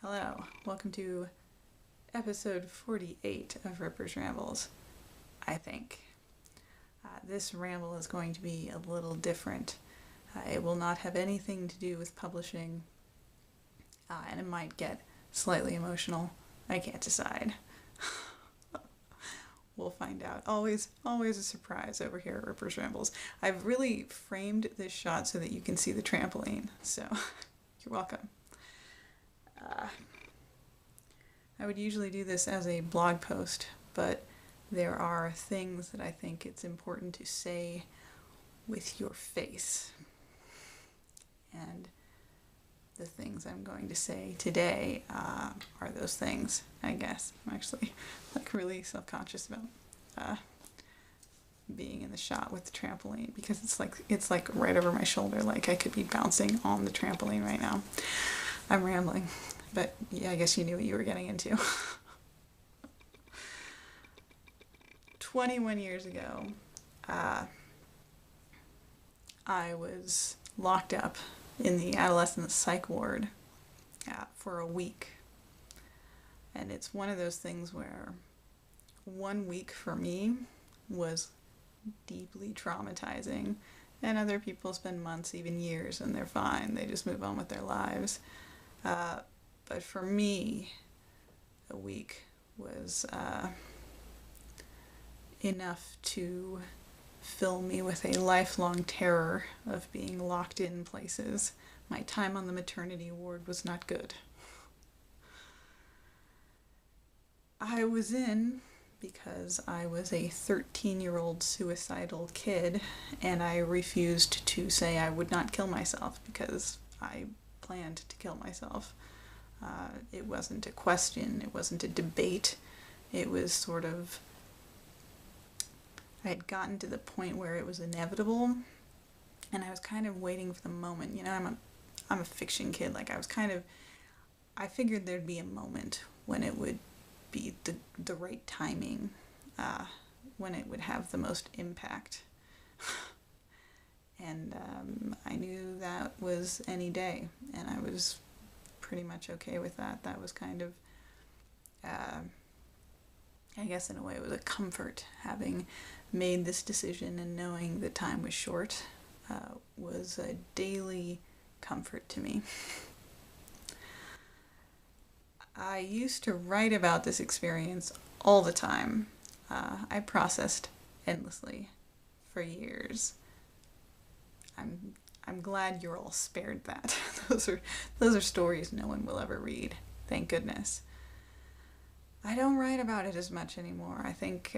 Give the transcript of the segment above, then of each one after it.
Hello, welcome to episode 48 of Ripper's Rambles, I think. This ramble is going to be a little different. It will not have anything to do with publishing, and it might get slightly emotional. I can't decide. We'll find out. Always a surprise over here at Ripper's Rambles. I've really framed this shot so that you can see the trampoline, so you're welcome. I would usually do this as a blog post, but there are things that I think it's important to say with your face. And the things I'm going to say today are those things, I guess. I'm actually really self-conscious about being in the shot with the trampoline because it's like right over my shoulder, like I could be bouncing on the trampoline right now. I'm rambling, but yeah, I guess you knew what you were getting into. 21 years ago, I was locked up in the adolescent psych ward for a week. And it's one of those things where 1 week for me was deeply traumatizing, and other people spend months, even years, and they're fine. They just move on with their lives. But for me, a week was enough to fill me with a lifelong terror of being locked in places. My time on the maternity ward was not good. I was in because I was a 13-year-old suicidal kid, and I refused to say I would not kill myself because I planned to kill myself. It wasn't a question, it wasn't a debate, it was sort of, I had gotten to the point where it was inevitable, and I was kind of waiting for the moment. You know, I'm a fiction kid, like I figured there'd be a moment when it would be the right timing, when it would have the most impact. And I knew that was any day, and I was pretty much okay with that. That was kind of, I guess in a way it was a comfort. Having made this decision and knowing the time was short was a daily comfort to me. I used to write about this experience all the time. I processed endlessly for years. I'm glad you're all spared that. Those are stories no one will ever read. Thank goodness. I don't write about it as much anymore. I think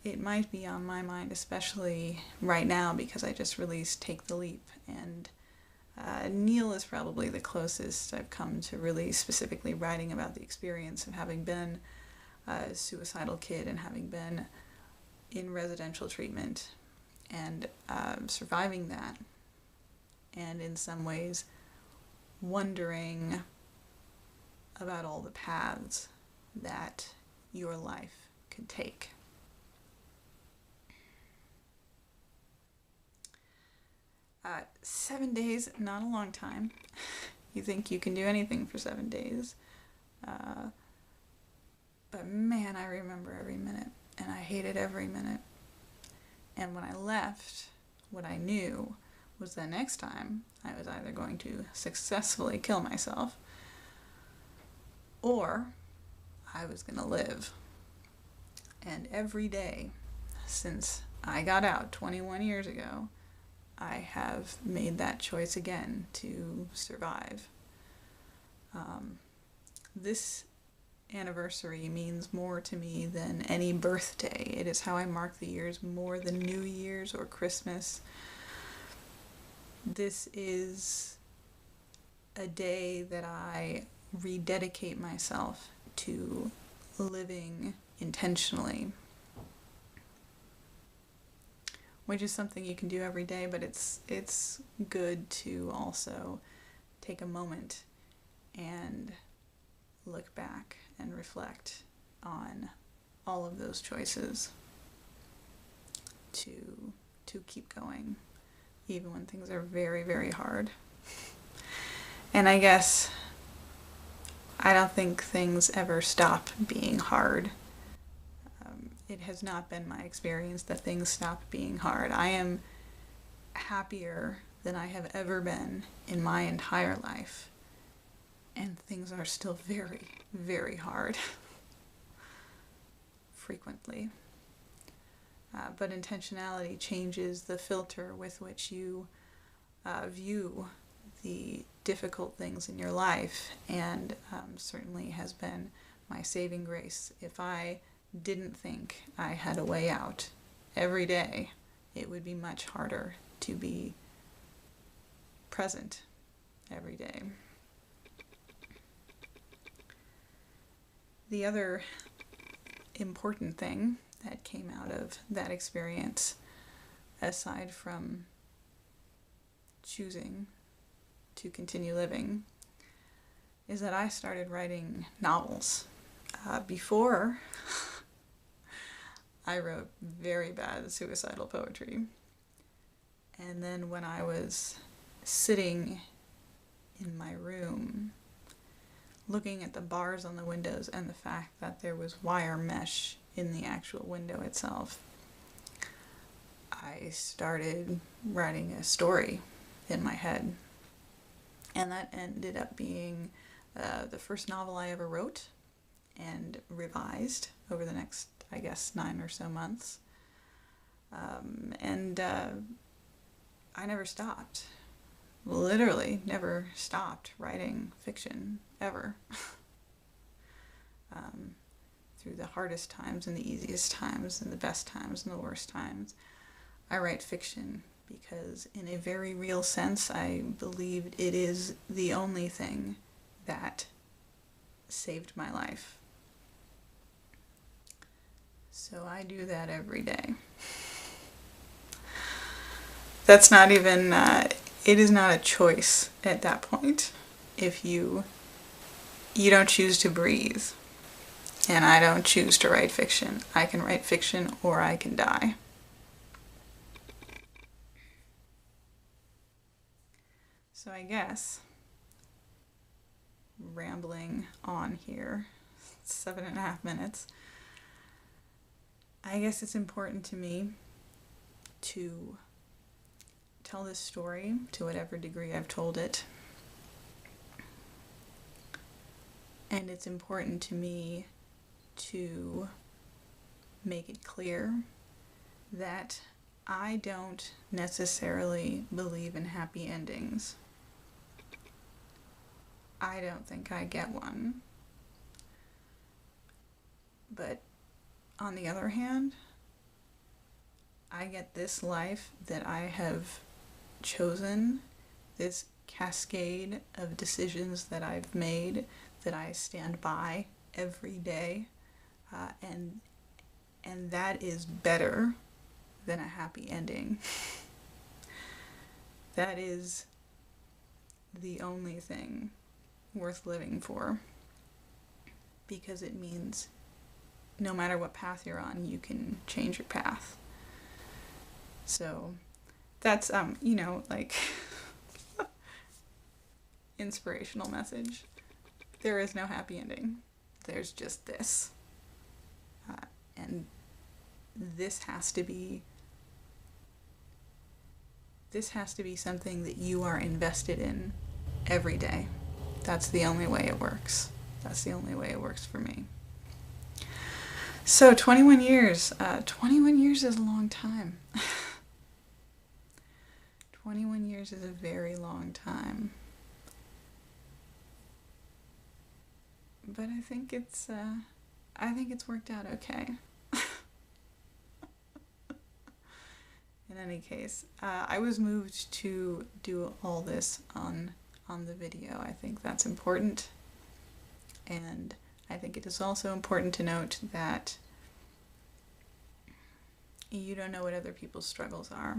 it might be on my mind, especially right now, because I just released Take the Leap, and Neil is probably the closest I've come to really specifically writing about the experience of having been a suicidal kid and having been in residential treatment and surviving that, and in some ways wondering about all the paths that your life could take. 7 days, not a long time. You think you can do anything for 7 days. But man, I remember every minute, and I hated every minute. And when I left, what I knew was that next time I was either going to successfully kill myself or I was going to live. And every day since I got out 21 years ago, I have made that choice again to survive. This anniversary means more to me than any birthday. It is how I mark the years more than New Year's or Christmas. This is a day that I rededicate myself to living intentionally, which is something you can do every day, but it's good to also take a moment and look back and reflect on all of those choices to keep going, even when things are very, very hard. And I guess I don't think things ever stop being hard. It has not been my experience that things stop being hard. I am happier than I have ever been in my entire life. And things are still very, very hard. Frequently. But intentionality changes the filter with which you view the difficult things in your life, and certainly has been my saving grace. If I didn't think I had a way out every day, it would be much harder to be present every day. The other important thing that came out of that experience, aside from choosing to continue living, is that I started writing novels. Before, I wrote very bad suicidal poetry. And then when I was sitting in my room, looking at the bars on the windows and the fact that there was wire mesh in the actual window itself, I started writing a story in my head. And that ended up being the first novel I ever wrote and revised over the next, I guess, 9 or so months. And I never stopped. Literally never stopped writing fiction, ever. Through the hardest times and the easiest times and the best times and the worst times, I write fiction because in a very real sense, I believed it is the only thing that saved my life. So I do that every day. That's not even, it is not a choice at that point. If you don't choose to breathe, and I don't choose to write fiction. I can write fiction or I can die. So I guess, rambling on here, 7.5 minutes, I guess it's important to me to tell this story to whatever degree I've told it. And it's important to me to make it clear that I don't necessarily believe in happy endings. I don't think I get one. But on the other hand, I get this life that I have chosen, this cascade of decisions that I've made that I stand by every day, and that is better than a happy ending. That is the only thing worth living for, because it means no matter what path you're on, you can change your path. So that's, like, inspirational message. There is no happy ending. There's just this. And this has to be something that you are invested in every day. That's the only way it works. That's the only way it works for me. So 21 years. 21 years is a long time. 21 years is a very long time. But I think it's worked out okay. In any case, I was moved to do all this on the video. I think that's important. And I think it is also important to note that you don't know what other people's struggles are,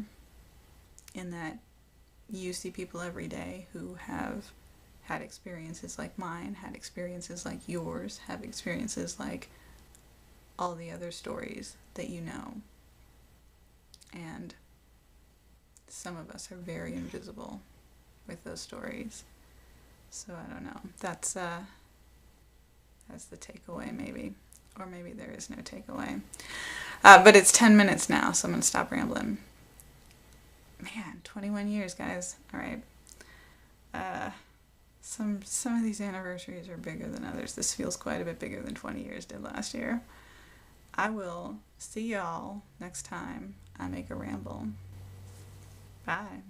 in that you see people every day who have had experiences like mine, had experiences like yours, have experiences like all the other stories that you know. And some of us are very invisible with those stories. So I don't know. as the takeaway, maybe. Or maybe there is no takeaway. But it's 10 minutes now, so I'm going to stop rambling. Man, 21 years, guys. All right. Some of these anniversaries are bigger than others. This feels quite a bit bigger than 20 years did last year. I will see y'all next time I make a ramble. Bye.